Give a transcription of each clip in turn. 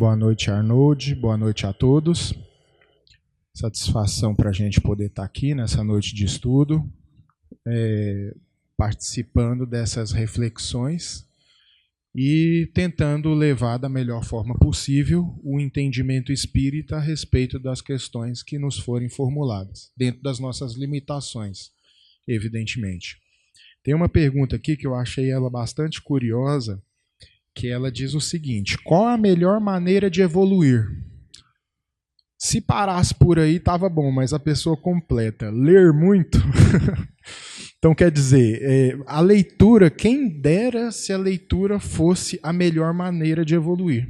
Boa noite, Arnold. Boa noite a todos. Satisfação para a gente poder estar aqui nessa noite de estudo, participando dessas reflexões e tentando levar da melhor forma possível o entendimento espírita a respeito das questões que nos forem formuladas, dentro das nossas limitações, evidentemente. Tem uma pergunta aqui que eu achei ela bastante curiosa, que ela diz o seguinte: qual a melhor maneira de evoluir? Se parasse por aí, estava bom, mas a pessoa completa, ler muito. Então, quer dizer, a leitura, quem dera se a leitura fosse a melhor maneira de evoluir,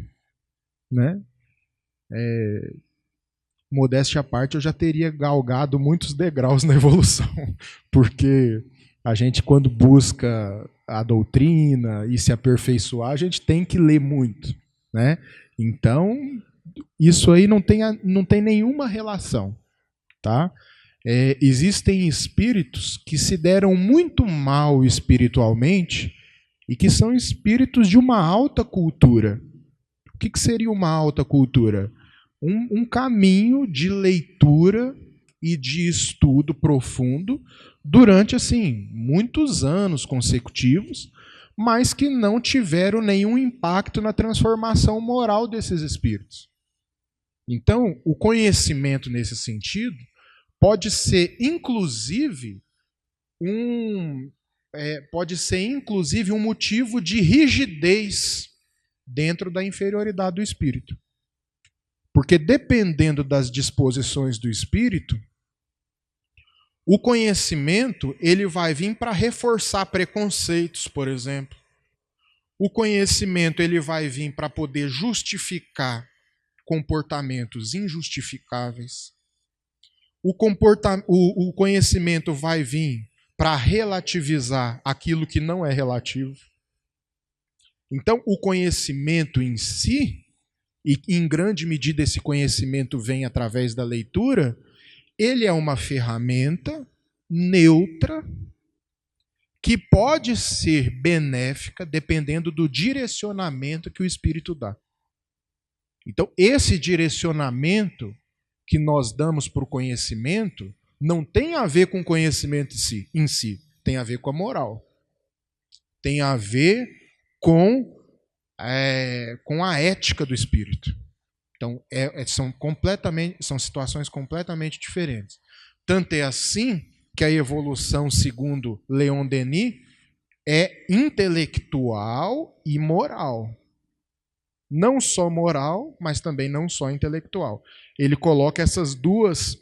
né? Modéstia à parte, eu já teria galgado muitos degraus na evolução, porque a gente, quando busca a doutrina e se aperfeiçoar, a gente tem que ler muito, né? Então, isso aí não tem nenhuma relação, tá? Existem espíritos que se deram muito mal espiritualmente e que são espíritos de uma alta cultura. O que seria uma alta cultura? Um caminho de leitura e de estudo profundo durante, assim, muitos anos consecutivos, mas que não tiveram nenhum impacto na transformação moral desses espíritos. Então, o conhecimento nesse sentido pode ser inclusive um motivo de rigidez dentro da inferioridade do espírito. Porque dependendo das disposições do espírito, o conhecimento ele vai vir para reforçar preconceitos, por exemplo. O conhecimento ele vai vir para poder justificar comportamentos injustificáveis. O conhecimento vai vir para relativizar aquilo que não é relativo. Então, o conhecimento em si, e em grande medida esse conhecimento vem através da leitura, ele é uma ferramenta neutra que pode ser benéfica dependendo do direcionamento que o espírito dá. Então, esse direcionamento que nós damos para o conhecimento não tem a ver com o conhecimento em si, tem a ver com a moral. Tem a ver com a ética do espírito. Então, são situações completamente diferentes. Tanto é assim que a evolução, segundo Leon Denis, é intelectual e moral. Não só moral, mas também não só intelectual. Ele coloca essas duas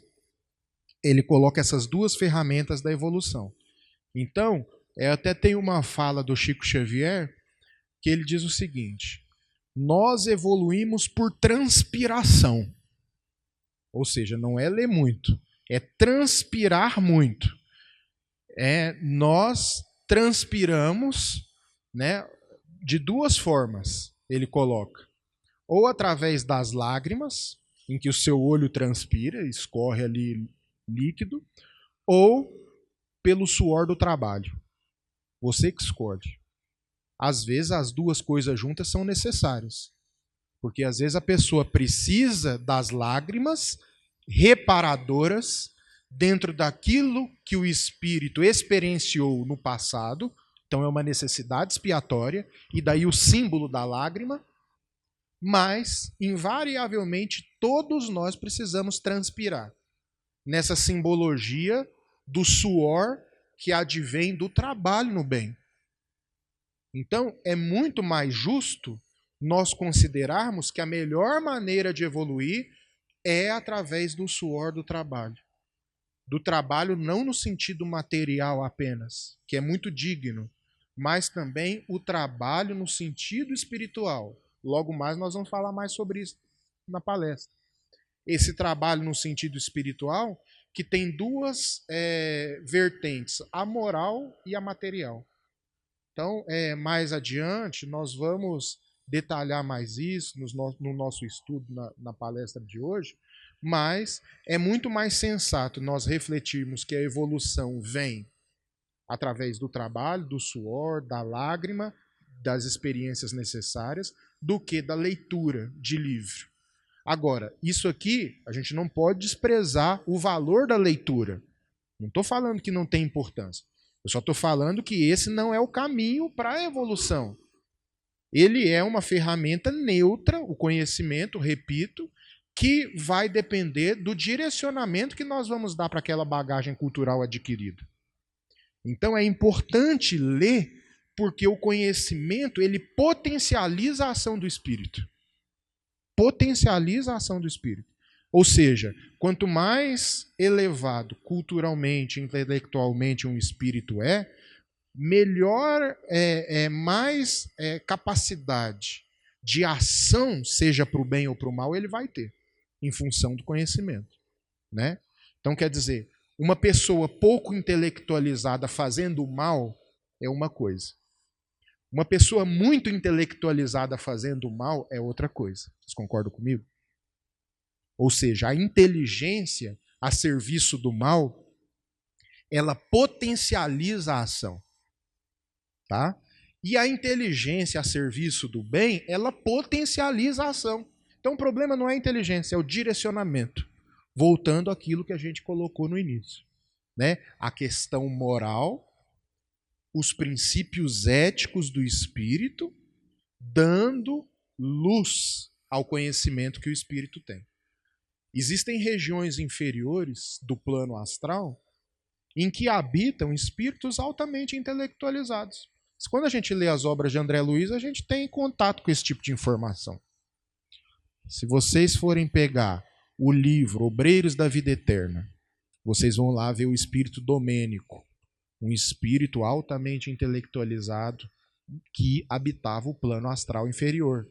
ferramentas da evolução. Então, até tem uma fala do Chico Xavier que ele diz o seguinte: nós evoluímos por transpiração. Ou seja, não é ler muito, é transpirar muito. Nós transpiramos, né, de duas formas. Ele coloca, ou através das lágrimas, em que o seu olho transpira, escorre ali líquido, ou pelo suor do trabalho. Você que escolhe. Às vezes as duas coisas juntas são necessárias, porque às vezes a pessoa precisa das lágrimas reparadoras dentro daquilo que o espírito experienciou no passado. Então é uma necessidade expiatória, e daí o símbolo da lágrima, mas, invariavelmente, todos nós precisamos transpirar nessa simbologia do suor que advém do trabalho no bem. Então, é muito mais justo nós considerarmos que a melhor maneira de evoluir é através do suor do trabalho. Do trabalho não no sentido material apenas, que é muito digno, mas também o trabalho no sentido espiritual. Logo mais nós vamos falar mais sobre isso na palestra. Esse trabalho no sentido espiritual que tem duas vertentes, a moral e a material. Então, mais adiante, nós vamos detalhar mais isso no nosso estudo na palestra de hoje, mas é muito mais sensato nós refletirmos que a evolução vem através do trabalho, do suor, da lágrima, das experiências necessárias, do que da leitura de livro. Agora, isso aqui, a gente não pode desprezar o valor da leitura. Não estou falando que não tem importância. Eu só estou falando que esse não é o caminho para a evolução. Ele é uma ferramenta neutra, o conhecimento, repito, que vai depender do direcionamento que nós vamos dar para aquela bagagem cultural adquirida. Então é importante ler, porque o conhecimento ele potencializa a ação do espírito. Potencializa a ação do espírito. Ou seja, quanto mais elevado culturalmente, intelectualmente um espírito é, melhor, mais capacidade de ação, seja para o bem ou para o mal, ele vai ter, em função do conhecimento. Né? Então, quer dizer, uma pessoa pouco intelectualizada fazendo o mal é uma coisa. Uma pessoa muito intelectualizada fazendo o mal é outra coisa. Vocês concordam comigo? Ou seja, a inteligência a serviço do mal, ela potencializa a ação. Tá? E a inteligência a serviço do bem, ela potencializa a ação. Então o problema não é a inteligência, é o direcionamento. Voltando àquilo que a gente colocou no início. Né? A questão moral, os princípios éticos do espírito, dando luz ao conhecimento que o espírito tem. Existem regiões inferiores do plano astral em que habitam espíritos altamente intelectualizados. Quando a gente lê as obras de André Luiz, a gente tem contato com esse tipo de informação. Se vocês forem pegar o livro Obreiros da Vida Eterna, vocês vão lá ver o espírito Domênico, um espírito altamente intelectualizado que habitava o plano astral inferior.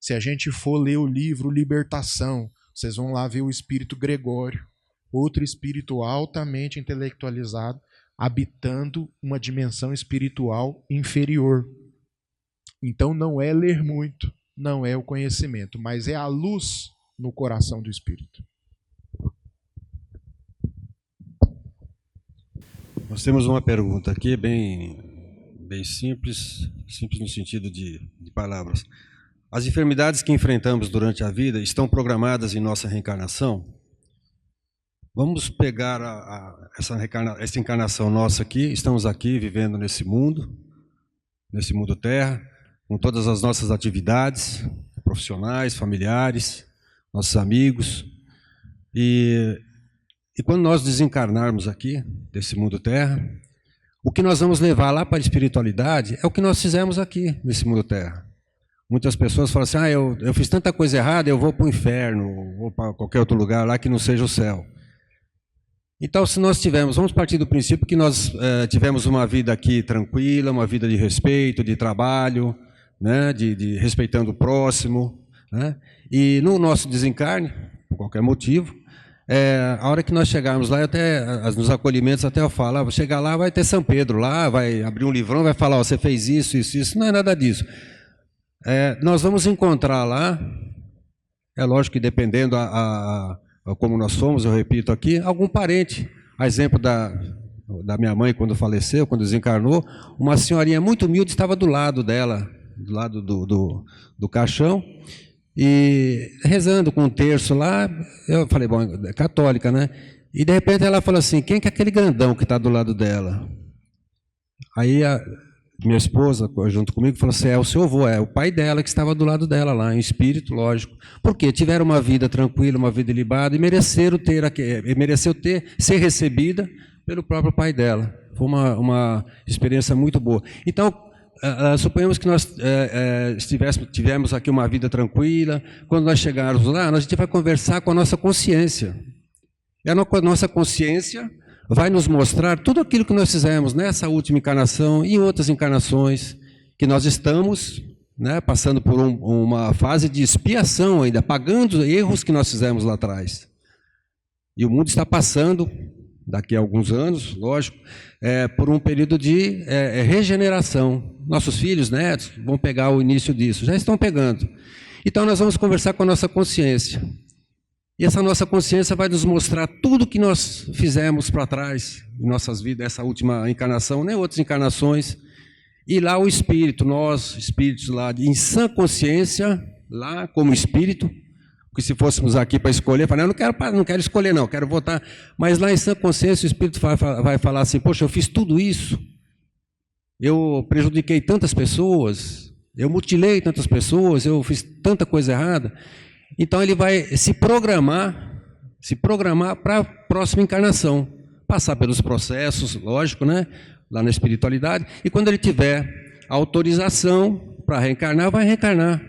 Se a gente for ler o livro Libertação, vocês vão lá ver o espírito Gregório, outro espírito altamente intelectualizado, habitando uma dimensão espiritual inferior. Então não é ler muito, não é o conhecimento, mas é a luz no coração do espírito. Nós temos uma pergunta aqui, bem simples no sentido de palavras. As enfermidades que enfrentamos durante a vida estão programadas em nossa reencarnação? Vamos pegar essa encarnação nossa aqui, estamos aqui vivendo nesse mundo terra, com todas as nossas atividades profissionais, familiares, nossos amigos. E quando nós desencarnarmos aqui, desse mundo terra, o que nós vamos levar lá para a espiritualidade é o que nós fizemos aqui, nesse mundo terra. Muitas pessoas falam assim, eu fiz tanta coisa errada, eu vou para o inferno, ou para qualquer outro lugar lá que não seja o céu. Então, se nós vamos partir do princípio que nós tivemos uma vida aqui tranquila, uma vida de respeito, de trabalho, né, de respeitando o próximo, né, e no nosso desencarne, por qualquer motivo, a hora que nós chegarmos lá, nos acolhimentos até eu falo, vou chegar lá, vai ter São Pedro lá, vai abrir um livrão, vai falar, você fez isso, não é nada disso. Nós vamos encontrar lá, é lógico que dependendo como nós somos, eu repito aqui, algum parente, a exemplo da minha mãe quando faleceu, quando desencarnou, uma senhorinha muito humilde estava do lado dela, do lado do caixão, e rezando com um terço lá, eu falei, bom, é católica, né? E de repente ela falou assim, quem que é aquele grandão que está do lado dela? Aí minha esposa, junto comigo, falou assim, é o seu avô, é o pai dela que estava do lado dela lá, em espírito, lógico. Porque tiveram uma vida tranquila, uma vida ilibada, e mereceu ser recebida pelo próprio pai dela. Foi uma experiência muito boa. Então, suponhamos que nós tivemos aqui uma vida tranquila, quando nós chegarmos lá, a gente vai conversar com a nossa consciência. E a nossa consciência vai nos mostrar tudo aquilo que nós fizemos nessa última encarnação e em outras encarnações, que nós estamos, né, passando por uma fase de expiação ainda, pagando erros que nós fizemos lá atrás. E o mundo está passando, daqui a alguns anos, lógico, por um período de regeneração. Nossos filhos, netos, vão pegar o início disso, já estão pegando. Então nós vamos conversar com a nossa consciência. E essa nossa consciência vai nos mostrar tudo que nós fizemos para trás em nossas vidas, essa última encarnação, nem outras encarnações. E lá o espírito, nós, espíritos lá, em sã consciência, lá como espírito, porque se fôssemos aqui para escolher, eu falei, não quero escolher não, quero votar. Mas lá em sã consciência o espírito vai falar assim, poxa, eu fiz tudo isso, eu prejudiquei tantas pessoas, eu mutilei tantas pessoas, eu fiz tanta coisa errada. Então ele vai se programar para a próxima encarnação, passar pelos processos, lógico, né? Lá na espiritualidade, e quando ele tiver autorização para reencarnar, vai reencarnar.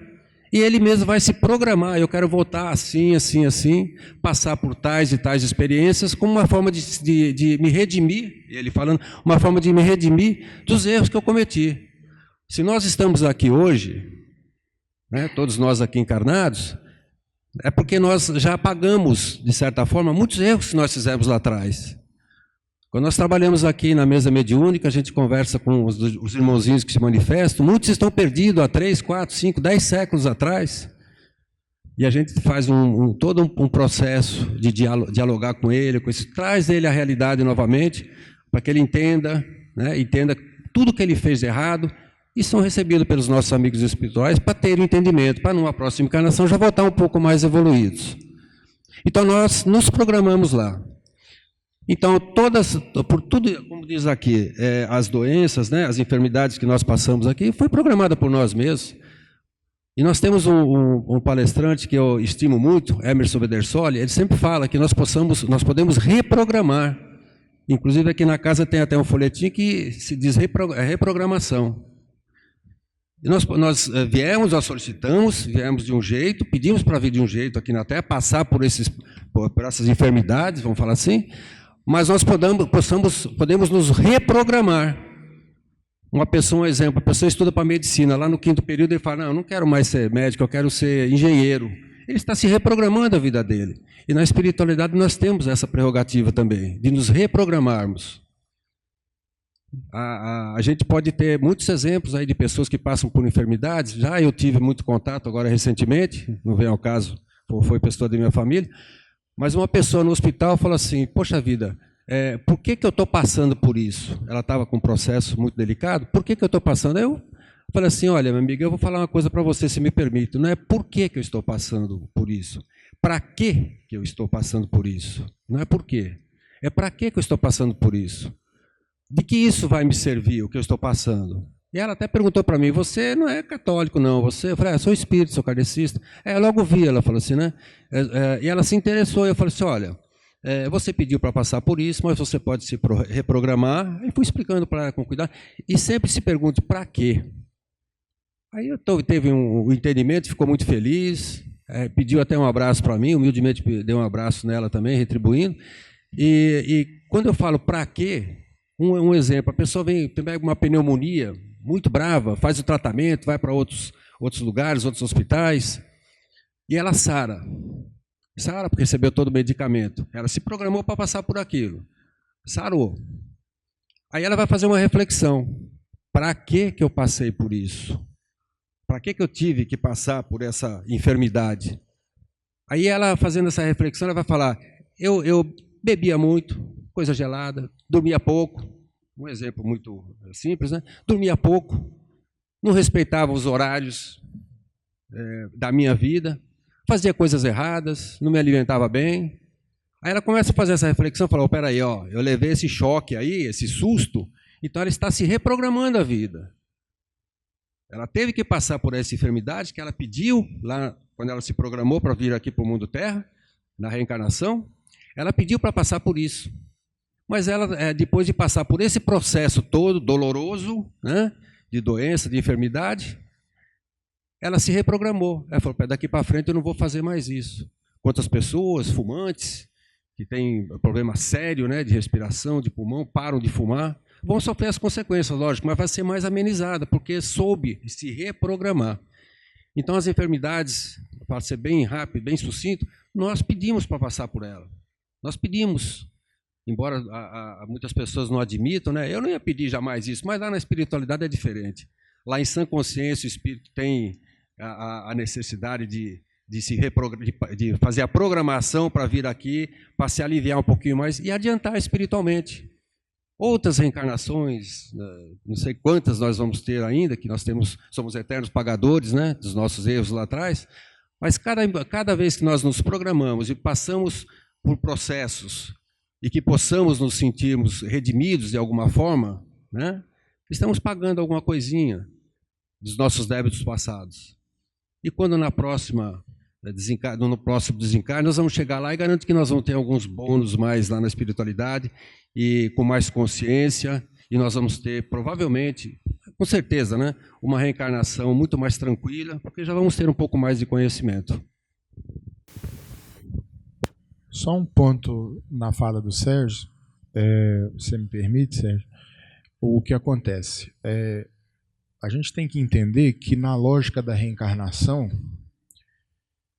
E ele mesmo vai se programar, eu quero voltar assim, assim, assim, passar por tais e tais experiências, como uma forma de me redimir, ele falando, uma forma de me redimir dos erros que eu cometi. Se nós estamos aqui hoje, né, todos nós aqui encarnados, é porque nós já apagamos, de certa forma, muitos erros que nós fizemos lá atrás. Quando nós trabalhamos aqui na mesa mediúnica, a gente conversa com os irmãozinhos que se manifestam, muitos estão perdidos há 3, 4, 5, 10 séculos atrás, e a gente faz todo um processo de dialogar com ele, traz ele à realidade novamente, para que ele entenda, né, entenda tudo que ele fez de errado, e são recebidos pelos nossos amigos espirituais para ter o entendimento, para numa próxima encarnação já voltar um pouco mais evoluídos. Então nós nos programamos lá. Então, por tudo, como diz aqui, as doenças, né, as enfermidades que nós passamos aqui, foi programada por nós mesmos. E nós temos um palestrante que eu estimo muito, Emerson Bedersoli, ele sempre fala que nós podemos reprogramar. Inclusive, aqui na casa tem até um folhetim que se diz reprogramação. E nós viemos, nós solicitamos, viemos de um jeito, pedimos para vir de um jeito aqui na Terra, passar por essas enfermidades, vamos falar assim, mas nós podemos nos reprogramar. Uma pessoa, um exemplo, a pessoa estuda para medicina, lá no 5º período ele fala, não, eu não quero mais ser médico, eu quero ser engenheiro. Ele está se reprogramando a vida dele. E na espiritualidade nós temos essa prerrogativa também, de nos reprogramarmos. A gente pode ter muitos exemplos aí de pessoas que passam por enfermidades, já eu tive muito contato agora recentemente, não vem ao caso, foi pessoa da minha família, mas uma pessoa no hospital falou assim, poxa vida, por que eu estou passando por isso? Ela estava com um processo muito delicado, por que eu estou passando? Eu falei assim, olha, minha amiga, eu vou falar uma coisa para você, se me permite, não é por que eu estou passando por isso, para que eu estou passando por isso, não é por quê, é para que eu estou passando por isso, de que isso vai me servir, o que eu estou passando? E ela até perguntou para mim, você não é católico não, eu falei, sou espírita, sou kardecista. Eu logo vi, ela falou assim, né? E ela se interessou, e eu falei assim, olha, você pediu para passar por isso, mas você pode se reprogramar. E fui explicando para ela com cuidado, e sempre se pergunte, para quê? Aí teve um entendimento, ficou muito feliz, pediu até um abraço para mim, humildemente deu um abraço nela também, retribuindo. E quando eu falo para quê, um exemplo, a pessoa pega uma pneumonia muito brava, faz o tratamento, vai para outros lugares, outros hospitais, e ela sara. Sara porque recebeu todo o medicamento. Ela se programou para passar por aquilo. Sarou. Aí ela vai fazer uma reflexão. Para que eu passei por isso? Para que eu tive que passar por essa enfermidade? Aí ela, fazendo essa reflexão, ela vai falar, eu bebia muito, coisa gelada, dormia pouco, um exemplo muito simples, né? Dormia pouco, não respeitava os horários da minha vida, fazia coisas erradas, não me alimentava bem. Aí ela começa a fazer essa reflexão, fala, peraí, eu levei esse choque aí, esse susto, então ela está se reprogramando a vida. Ela teve que passar por essa enfermidade que ela pediu, lá quando ela se programou para vir aqui para o mundo Terra, na reencarnação, ela pediu para passar por isso. Mas ela, depois de passar por esse processo todo doloroso, né, de doença, de enfermidade, ela se reprogramou. Ela falou, daqui para frente eu não vou fazer mais isso. Quantas pessoas, fumantes, que têm problema sério, né, de respiração, de pulmão, param de fumar, vão sofrer as consequências, lógico, mas vai ser mais amenizada, porque soube se reprogramar. Então as enfermidades, para ser bem rápido, bem sucinto, nós pedimos para passar por ela. Nós pedimos. Embora muitas pessoas não admitam, né? Eu não ia pedir jamais isso, mas lá na espiritualidade é diferente. Lá em sã consciência o espírito tem a necessidade de fazer a programação para vir aqui, para se aliviar um pouquinho mais e adiantar espiritualmente. outras reencarnações, não sei quantas nós vamos ter ainda, que nós somos eternos pagadores, né, dos nossos erros lá atrás, mas cada vez que nós nos programamos e passamos por processos e que possamos nos sentirmos redimidos de alguma forma, né, estamos pagando alguma coisinha dos nossos débitos passados. E quando no próximo desencarne, nós vamos chegar lá e garanto que nós vamos ter alguns bônus mais lá na espiritualidade e com mais consciência, e nós vamos ter, provavelmente, com certeza, né, uma reencarnação muito mais tranquila, porque já vamos ter um pouco mais de conhecimento. Só um ponto na fala do Sérgio, você me permite, Sérgio? O que acontece? A gente tem que entender que na lógica da reencarnação,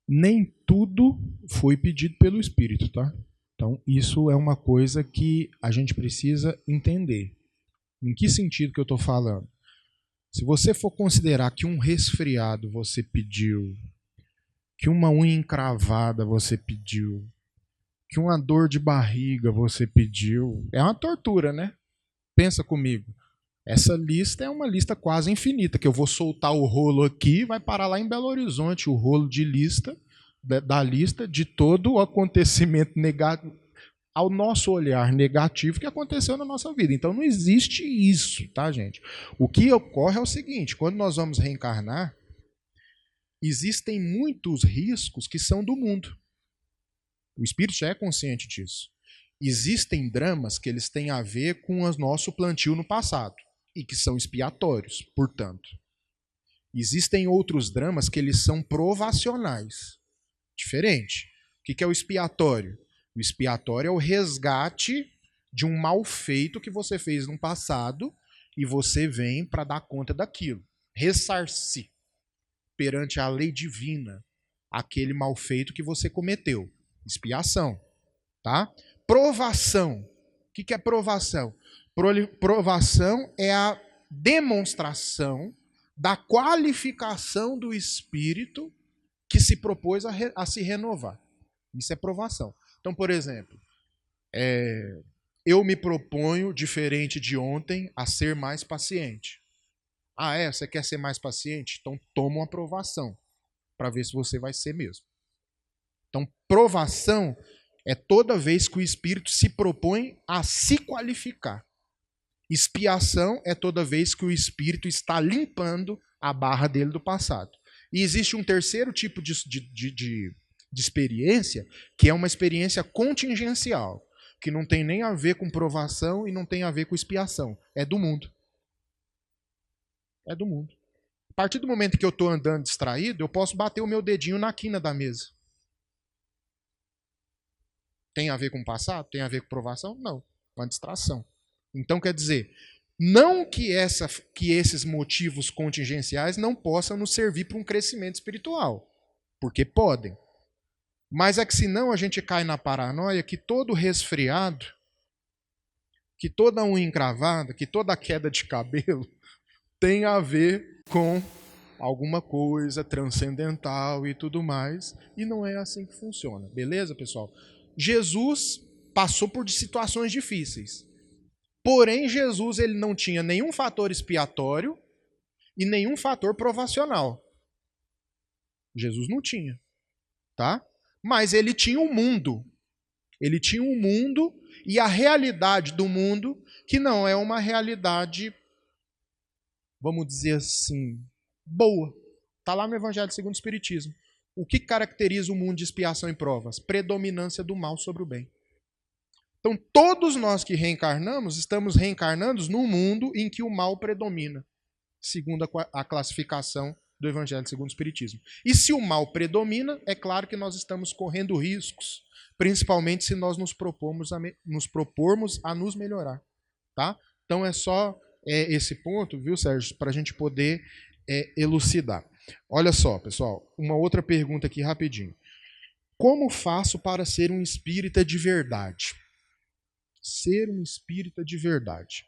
nem tudo foi pedido pelo Espírito, tá? Então, isso é uma coisa que a gente precisa entender. Em que sentido que eu estou falando? Se você for considerar que um resfriado você pediu, que uma unha encravada você pediu, que uma dor de barriga você pediu, é uma tortura, né? Pensa comigo. Essa lista é uma lista quase infinita, que eu vou soltar o rolo aqui e vai parar lá em Belo Horizonte, o rolo de lista, da lista de todo o acontecimento negativo, ao nosso olhar negativo que aconteceu na nossa vida. Então não existe isso, tá, gente? O que ocorre é o seguinte, quando nós vamos reencarnar, existem muitos riscos que são do mundo. O espírito já é consciente disso. Existem dramas que eles têm a ver com o nosso plantio no passado e que são expiatórios, portanto. Existem outros dramas que eles são provacionais. Diferente. O que é o expiatório? O expiatório é o resgate de um mal feito que você fez no passado e você vem para dar conta daquilo. Ressarcir perante a lei divina aquele mal feito que você cometeu. Expiação. Tá? Provação. O que é provação? Provação é a demonstração da qualificação do espírito que se propôs a se renovar. Isso é provação. Então, por exemplo, eu me proponho, diferente de ontem, a ser mais paciente. Ah, você quer ser mais paciente? Então toma uma provação, para ver se você vai ser mesmo. Então, provação é toda vez que o espírito se propõe a se qualificar. Expiação é toda vez que o espírito está limpando a barra dele do passado. E existe um terceiro tipo de experiência, que é uma experiência contingencial, que não tem nem a ver com provação e não tem a ver com expiação. É do mundo. É do mundo. A partir do momento que eu estou andando distraído, eu posso bater o meu dedinho na quina da mesa. Tem a ver com o passado? Tem a ver com provação? Não. Uma distração. Então, quer dizer, não que esses motivos contingenciais não possam nos servir para um crescimento espiritual. Porque podem. Mas é que senão a gente cai na paranoia que todo resfriado, que toda unha encravada, que toda queda de cabelo tem a ver com alguma coisa transcendental e tudo mais. E não é assim que funciona. Beleza, pessoal? Jesus passou por situações difíceis. Porém, Jesus ele não tinha nenhum fator expiatório e nenhum fator provacional. Jesus não tinha, tá? Mas ele tinha um mundo. Ele tinha um mundo e a realidade do mundo que não é uma realidade, vamos dizer assim, boa. Está lá no Evangelho segundo o Espiritismo. O que caracteriza o mundo de expiação e provas? Predominância do mal sobre o bem. Então, todos nós que reencarnamos, estamos reencarnando num mundo em que o mal predomina, segundo a classificação do Evangelho segundo o Espiritismo. E se o mal predomina, é claro que nós estamos correndo riscos, principalmente se nós nos propormos a nos melhorar. Tá? Então, é só esse ponto, viu, Sérgio, para a gente poder elucidar. Olha só, pessoal, uma outra pergunta aqui rapidinho. Como faço para ser um espírita de verdade? Ser um espírita de verdade.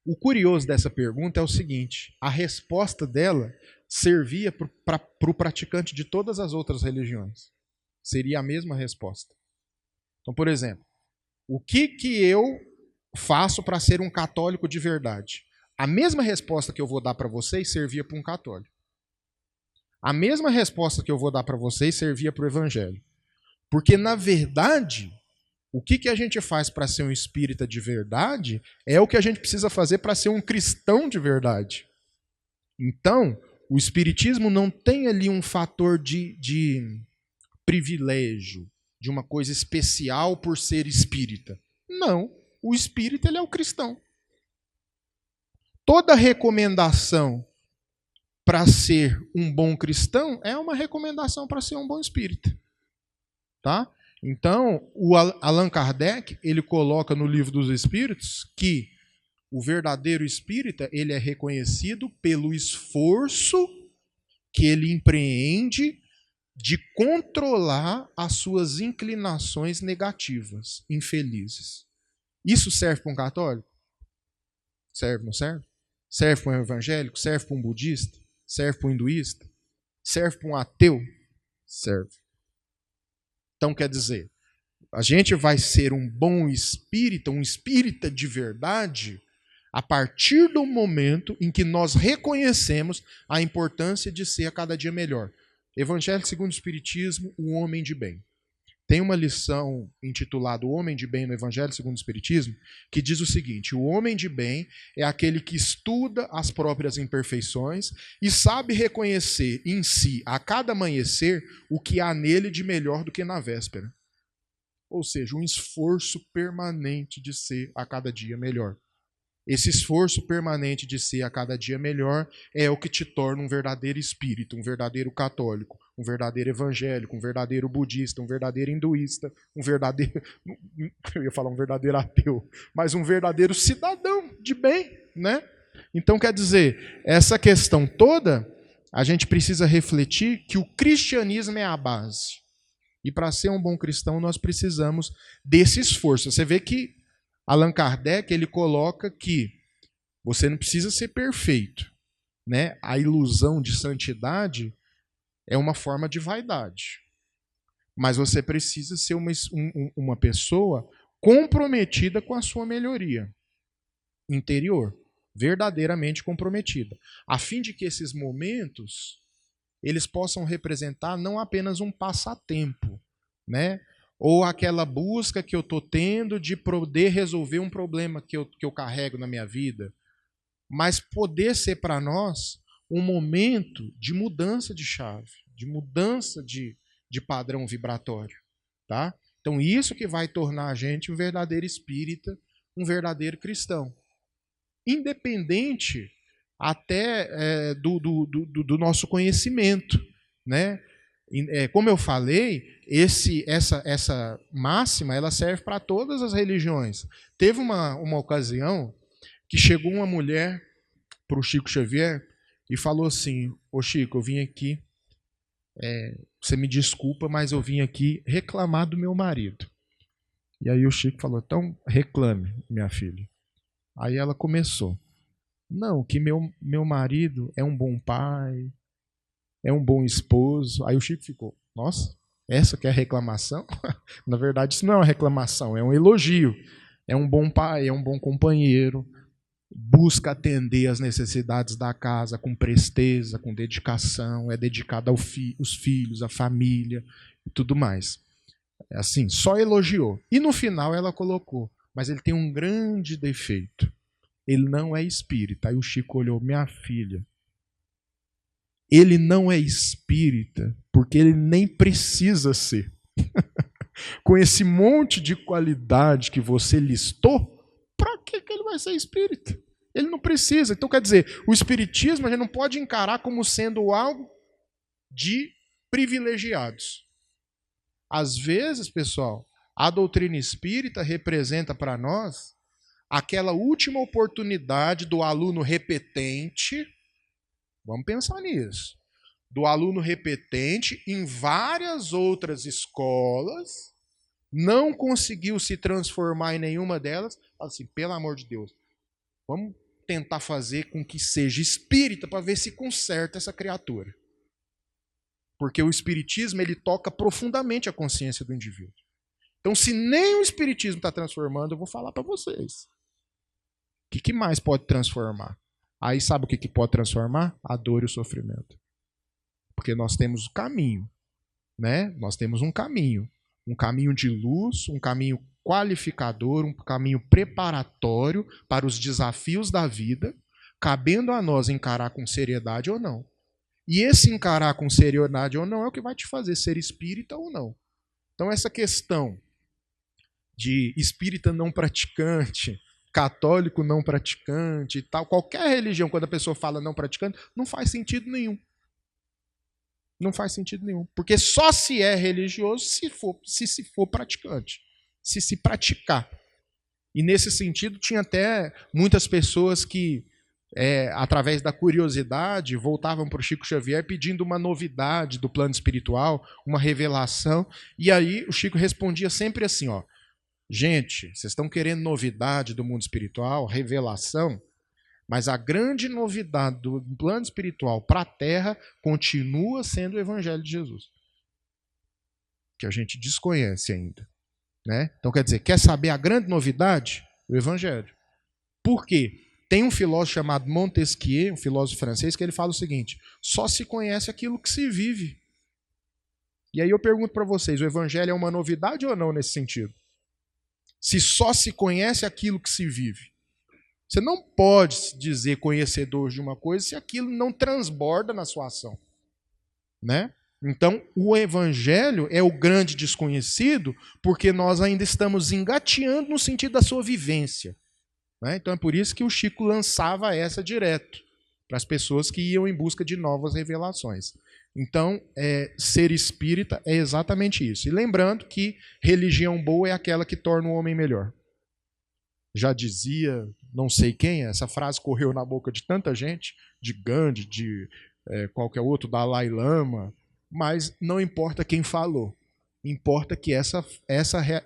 O curioso dessa pergunta é o seguinte: a resposta dela servia para o praticante de todas as outras religiões. Seria a mesma resposta. Então, por exemplo, o que eu faço para ser um católico de verdade? A mesma resposta que eu vou dar para vocês servia para um católico. A mesma resposta que eu vou dar para vocês servia para o evangelho. Porque, na verdade, o que a gente faz para ser um espírita de verdade é o que a gente precisa fazer para ser um cristão de verdade. Então, o espiritismo não tem ali um fator de privilégio, de uma coisa especial por ser espírita. Não, o espírita ele é o cristão. Toda recomendação para ser um bom cristão é uma recomendação para ser um bom espírita. Tá? Então, o Allan Kardec, ele coloca no Livro dos Espíritos que o verdadeiro espírita, ele é reconhecido pelo esforço que ele empreende de controlar as suas inclinações negativas, infelizes. Isso serve para um católico? Serve, não serve? Serve para um evangélico? Serve para um budista? Serve para um hinduísta? Serve para um ateu? Serve. Então, quer dizer, a gente vai ser um bom espírita, um espírita de verdade, a partir do momento em que nós reconhecemos a importância de ser a cada dia melhor. Evangelho segundo o Espiritismo, o homem de bem. Tem uma lição intitulada O Homem de Bem no Evangelho segundo o Espiritismo, que diz o seguinte: o homem de bem é aquele que estuda as próprias imperfeições e sabe reconhecer em si, a cada amanhecer, o que há nele de melhor do que na véspera. Ou seja, um esforço permanente de ser a cada dia melhor. Esse esforço permanente de ser a cada dia melhor é o que te torna um verdadeiro espírita, um verdadeiro católico, um verdadeiro evangélico, um verdadeiro budista, um verdadeiro hinduísta, um verdadeiro... Eu ia falar um verdadeiro ateu, mas um verdadeiro cidadão de bem, né? Então, quer dizer, essa questão toda, a gente precisa refletir que o cristianismo é a base. E para ser um bom cristão, nós precisamos desse esforço. Você vê que Allan Kardec, ele coloca que você não precisa ser perfeito, né? A ilusão de santidade é uma forma de vaidade. Mas você precisa ser uma pessoa comprometida com a sua melhoria interior, verdadeiramente comprometida, a fim de que esses momentos eles possam representar não apenas um passatempo, né? Ou aquela busca que eu estou tendo de poder resolver um problema que eu carrego na minha vida, mas poder ser para nós um momento de mudança de chave, de mudança de padrão vibratório. Tá? Então isso que vai tornar a gente um verdadeiro espírita, um verdadeiro cristão. Independente até do nosso conhecimento, né? Como eu falei, essa máxima ela serve para todas as religiões. Teve uma ocasião que chegou uma mulher para o Chico Xavier e falou assim: ô Chico, eu vim aqui, você me desculpa, mas eu vim aqui reclamar do meu marido. E aí o Chico falou: então reclame, minha filha. Aí ela começou: não, que meu marido é um bom pai, é um bom esposo. Aí o Chico ficou: nossa, essa que é a reclamação? Na verdade, isso não é uma reclamação, é um elogio. É um bom pai, é um bom companheiro, busca atender às necessidades da casa com presteza, com dedicação, é dedicado aos filhos, à família e tudo mais. Assim, só elogiou. E no final ela colocou: mas ele tem um grande defeito. Ele não é espírita. Aí o Chico olhou: minha filha, ele não é espírita porque ele nem precisa ser. Com esse monte de qualidade que você listou, para que ele vai ser espírita? Ele não precisa. Então, quer dizer, o espiritismo a gente não pode encarar como sendo algo de privilegiados. Às vezes, pessoal, a doutrina espírita representa para nós aquela última oportunidade do aluno repetente, vamos pensar nisso, do aluno repetente em várias outras escolas, não conseguiu se transformar em nenhuma delas, fala assim: pelo amor de Deus, vamos tentar fazer com que seja espírita para ver se conserta essa criatura. Porque o espiritismo ele toca profundamente a consciência do indivíduo. Então, se nem o espiritismo está transformando, eu vou falar para vocês. que mais pode transformar? Aí sabe o que pode transformar? A dor e o sofrimento. Porque nós temos o caminho, né? Nós temos um caminho de luz, um caminho qualificador, um caminho preparatório para os desafios da vida, cabendo a nós encarar com seriedade ou não. E esse encarar com seriedade ou não é o que vai te fazer ser espírita ou não. Então essa questão de espírita não praticante, católico não praticante e tal, qualquer religião, quando a pessoa fala não praticante, não faz sentido nenhum. Não faz sentido nenhum. Porque só se é religioso se for praticante. Se praticar. E nesse sentido, tinha até muitas pessoas que, através da curiosidade, voltavam para o Chico Xavier pedindo uma novidade do plano espiritual, uma revelação. E aí o Chico respondia sempre assim, ó: gente, vocês estão querendo novidade do mundo espiritual, revelação? Mas a grande novidade do plano espiritual para a Terra continua sendo o Evangelho de Jesus, que a gente desconhece ainda, né? Então, quer dizer, quer saber a grande novidade? O Evangelho. Por quê? Tem um filósofo chamado Montesquieu, um filósofo francês, que ele fala o seguinte: só se conhece aquilo que se vive. E aí eu pergunto para vocês, o Evangelho é uma novidade ou não nesse sentido? Se só se conhece aquilo que se vive. Você não pode se dizer conhecedor de uma coisa se aquilo não transborda na sua ação, né? Então, o Evangelho é o grande desconhecido porque nós ainda estamos engateando no sentido da sua vivência, né? Então, é por isso que o Chico lançava essa direto para as pessoas que iam em busca de novas revelações. Então, ser espírita é exatamente isso. E lembrando que religião boa é aquela que torna o homem melhor. Já dizia, não sei quem, essa frase correu na boca de tanta gente, de Gandhi, de qualquer outro, Dalai Lama, mas não importa quem falou, importa que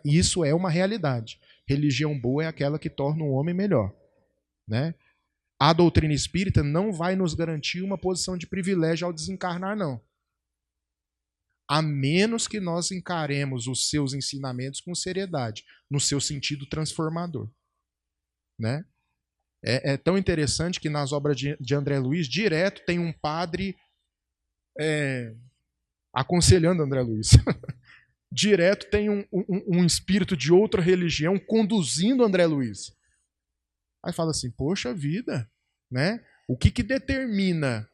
isso é uma realidade. Religião boa é aquela que torna o homem melhor, né? A doutrina espírita não vai nos garantir uma posição de privilégio ao desencarnar, não. A menos que nós encaremos os seus ensinamentos com seriedade, no seu sentido transformador, né? É tão interessante que nas obras de André Luiz, direto tem um padre aconselhando André Luiz. Direto tem um espírito de outra religião conduzindo André Luiz. Aí fala assim, poxa vida, né? O que determina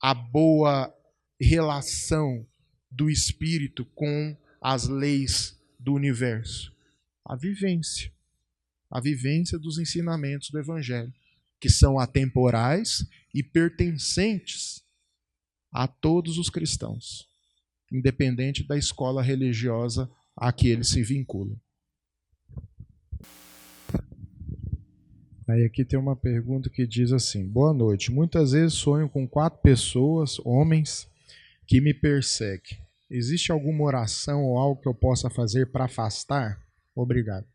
a boa relação do espírito com as leis do universo? A vivência. A vivência dos ensinamentos do Evangelho, que são atemporais e pertencentes a todos os cristãos, independente da escola religiosa a que eles se vinculam. Aí aqui tem uma pergunta que diz assim: boa noite, muitas vezes sonho com 4 pessoas, homens, que me perseguem. Existe alguma oração ou algo que eu possa fazer para afastar? Obrigado.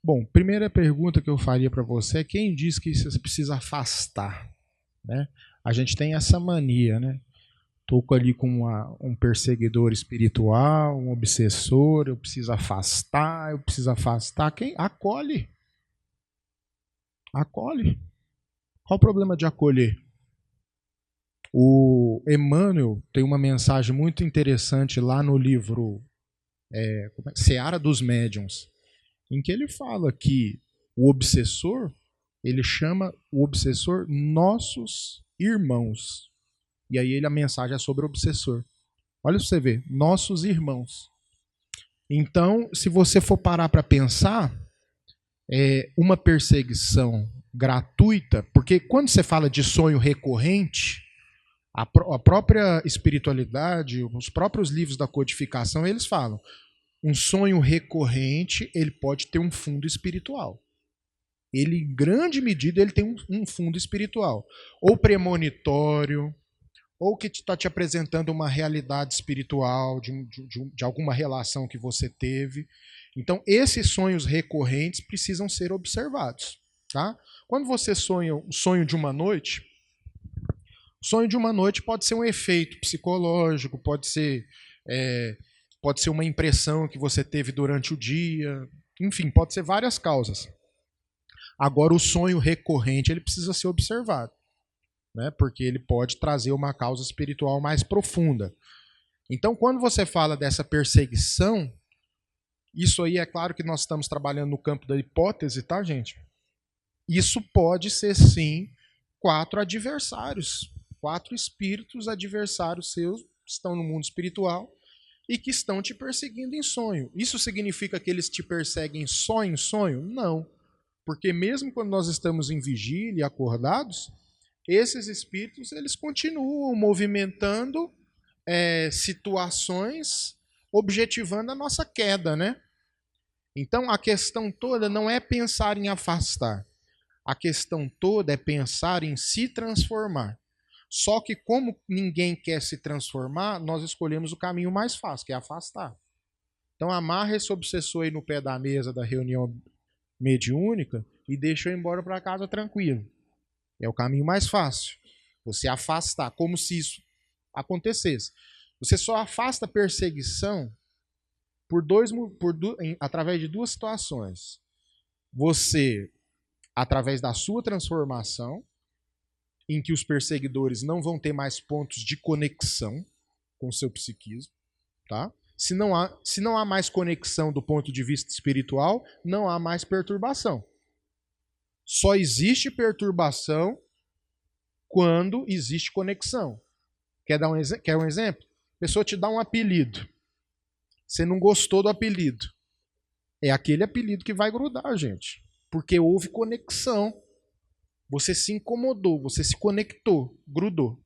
Bom, primeira pergunta que eu faria para você é: quem diz que você precisa afastar, né? A gente tem essa mania, né? Estou ali com um perseguidor espiritual, um obsessor, eu preciso afastar. Quem? Acolhe. Acolhe. Qual o problema de acolher? O Emmanuel tem uma mensagem muito interessante lá no livro Seara dos Médiuns, em que ele fala que o obsessor, ele chama o obsessor nossos irmãos. E aí a mensagem é sobre o obsessor. Olha pra você ver, nossos irmãos. Então, se você for parar para pensar, uma perseguição gratuita, porque quando você fala de sonho recorrente, a própria espiritualidade, os próprios livros da codificação, eles falam, um sonho recorrente, ele pode ter um fundo espiritual. Ele, em grande medida, ele tem um fundo espiritual. Ou premonitório, ou que está te apresentando uma realidade espiritual, de alguma relação que você teve. Então, esses sonhos recorrentes precisam ser observados. Tá? Quando você sonha o sonho de uma noite, o sonho de uma noite pode ser um efeito psicológico, pode ser uma impressão que você teve durante o dia, enfim, pode ser várias causas. Agora, o sonho recorrente ele precisa ser observado, né? Porque ele pode trazer uma causa espiritual mais profunda. Então, quando você fala dessa perseguição, isso aí é claro que nós estamos trabalhando no campo da hipótese, tá, gente? Isso pode ser, sim, 4 adversários, 4 espíritos adversários seus que estão no mundo espiritual e que estão te perseguindo em sonho. Isso significa que eles te perseguem só em sonho? Não. Porque mesmo quando nós estamos em vigília e acordados, esses espíritos eles continuam movimentando situações, objetivando a nossa queda, né? Então a questão toda não é pensar em afastar. A questão toda é pensar em se transformar. Só que como ninguém quer se transformar, nós escolhemos o caminho mais fácil, que é afastar. Então amarra esse obsessor aí no pé da mesa da reunião mediúnica e deixa eu ir embora para casa tranquilo. É o caminho mais fácil. Você afastar, como se isso acontecesse. Você só afasta a perseguição através de 2 situações. Você, através da sua transformação, em que os perseguidores não vão ter mais pontos de conexão com o seu psiquismo, tá? Se não há mais conexão do ponto de vista espiritual, não há mais perturbação. Só existe perturbação quando existe conexão. Quer um exemplo? A pessoa te dá um apelido. Você não gostou do apelido. É aquele apelido que vai grudar, gente. Porque houve conexão. Você se incomodou, você se conectou, grudou.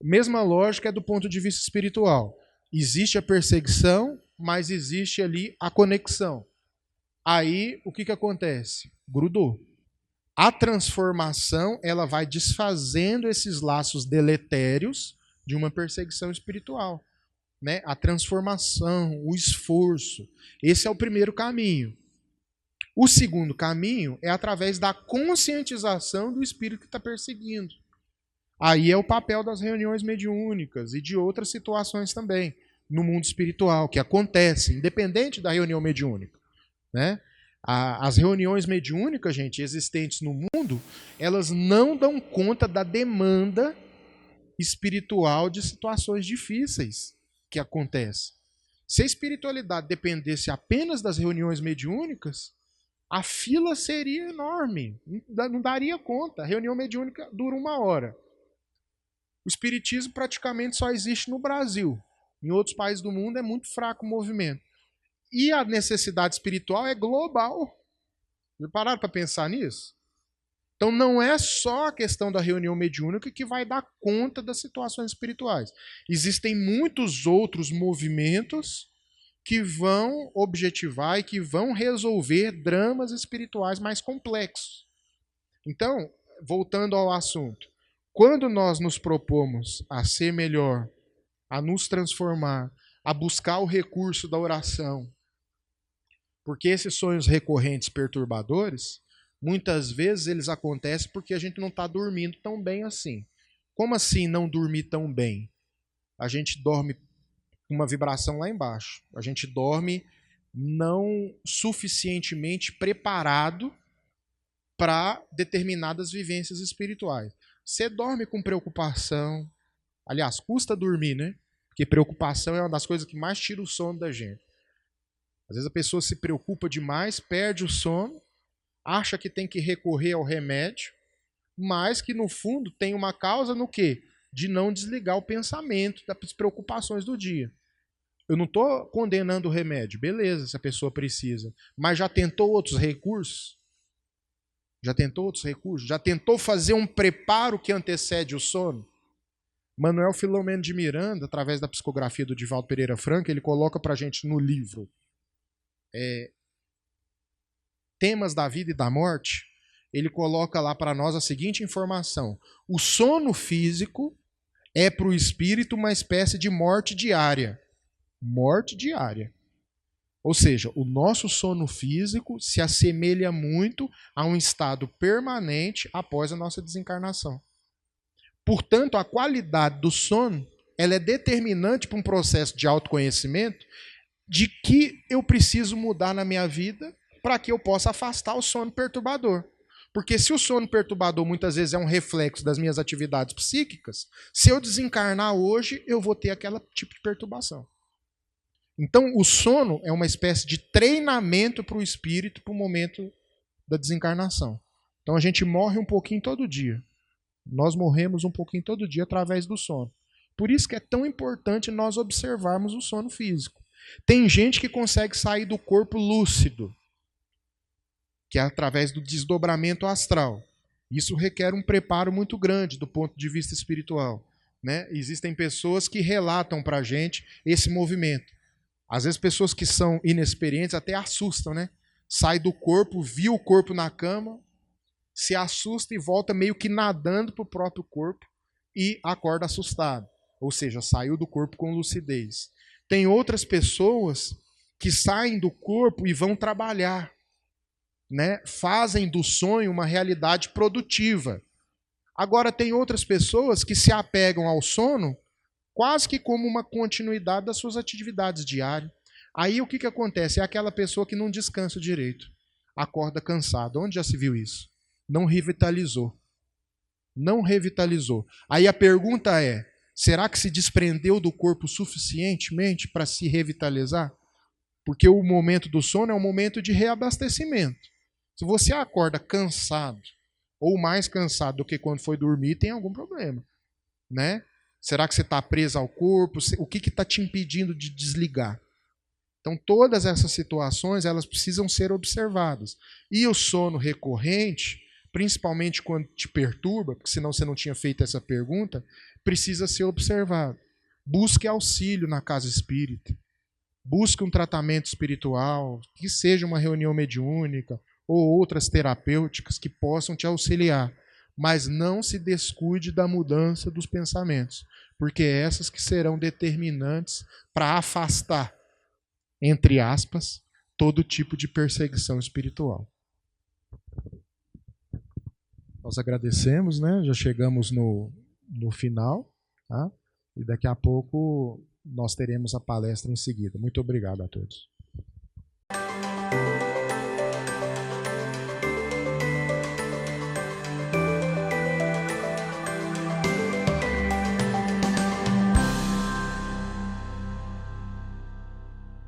Mesma lógica é do ponto de vista espiritual. Existe a perseguição, mas existe ali a conexão. Aí, o que acontece? Grudou. A transformação, ela vai desfazendo esses laços deletérios de uma perseguição espiritual, né? A transformação, o esforço. Esse é o primeiro caminho. O segundo caminho é através da conscientização do espírito que está perseguindo. Aí é o papel das reuniões mediúnicas e de outras situações também no mundo espiritual que acontecem, independente da reunião mediúnica, né? As reuniões mediúnicas, gente, existentes no mundo, elas não dão conta da demanda espiritual de situações difíceis que acontecem. Se a espiritualidade dependesse apenas das reuniões mediúnicas, a fila seria enorme, não daria conta. A reunião mediúnica dura 1 hora. O espiritismo praticamente só existe no Brasil. Em outros países do mundo é muito fraco o movimento. E a necessidade espiritual é global. Já pararam para pensar nisso? Então não é só a questão da reunião mediúnica que vai dar conta das situações espirituais. Existem muitos outros movimentos que vão objetivar e que vão resolver dramas espirituais mais complexos. Então, voltando ao assunto, quando nós nos propomos a ser melhor, a nos transformar, a buscar o recurso da oração, porque esses sonhos recorrentes perturbadores, muitas vezes eles acontecem porque a gente não está dormindo tão bem assim. Como assim não dormir tão bem? A gente dorme com uma vibração lá embaixo. A gente dorme não suficientemente preparado para determinadas vivências espirituais. Você dorme com preocupação. Aliás, custa dormir, né? Porque preocupação é uma das coisas que mais tira o sono da gente. Às vezes a pessoa se preocupa demais, perde o sono, acha que tem que recorrer ao remédio, mas que no fundo tem uma causa no quê? De não desligar o pensamento das preocupações do dia. Eu não estou condenando o remédio, beleza, se a pessoa precisa, mas já tentou outros recursos? Já tentou outros recursos? Já tentou fazer um preparo que antecede o sono? Manuel Filomeno de Miranda, através da psicografia do Divaldo Pereira Franco, ele coloca para a gente no livro Temas da Vida e da Morte, ele coloca lá para nós a seguinte informação: o sono físico é para o espírito uma espécie de morte diária. Morte diária. Ou seja, o nosso sono físico se assemelha muito a um estado permanente após a nossa desencarnação. Portanto, a qualidade do sono ela é determinante para um processo de autoconhecimento de que eu preciso mudar na minha vida para que eu possa afastar o sono perturbador. Porque se o sono perturbador muitas vezes é um reflexo das minhas atividades psíquicas, se eu desencarnar hoje, eu vou ter aquele tipo de perturbação. Então, o sono é uma espécie de treinamento para o espírito para o momento da desencarnação. Então, a gente morre um pouquinho todo dia. Nós morremos um pouquinho todo dia através do sono. Por isso que é tão importante nós observarmos o sono físico. Tem gente que consegue sair do corpo lúcido, que é através do desdobramento astral. Isso requer um preparo muito grande do ponto de vista espiritual, né? Existem pessoas que relatam para a gente esse movimento. Às vezes pessoas que são inexperientes até assustam, né? Sai do corpo, viu o corpo na cama, se assusta e volta meio que nadando para o próprio corpo e acorda assustado. Ou seja, saiu do corpo com lucidez. Tem outras pessoas que saem do corpo e vão trabalhar, né? Fazem do sonho uma realidade produtiva. Agora, tem outras pessoas que se apegam ao sono quase que como uma continuidade das suas atividades diárias. Aí o que acontece? É aquela pessoa que não descansa direito, acorda cansado. Onde já se viu isso? Não revitalizou. Não revitalizou. Aí a pergunta é, será que se desprendeu do corpo suficientemente para se revitalizar? Porque o momento do sono é um momento de reabastecimento. Se você acorda cansado, ou mais cansado do que quando foi dormir, tem algum problema, né? Será que você está preso ao corpo? O que está te impedindo de desligar? Então, todas essas situações, elas precisam ser observadas. E o sono recorrente, principalmente quando te perturba, porque senão você não tinha feito essa pergunta, precisa ser observado. Busque auxílio na casa espírita. Busque um tratamento espiritual, que seja uma reunião mediúnica ou outras terapêuticas que possam te auxiliar. Mas não se descuide da mudança dos pensamentos, porque é essas que serão determinantes para afastar, entre aspas, todo tipo de perseguição espiritual. Nós agradecemos, né? Já chegamos no final, tá? E daqui a pouco nós teremos a palestra em seguida. Muito obrigado a todos.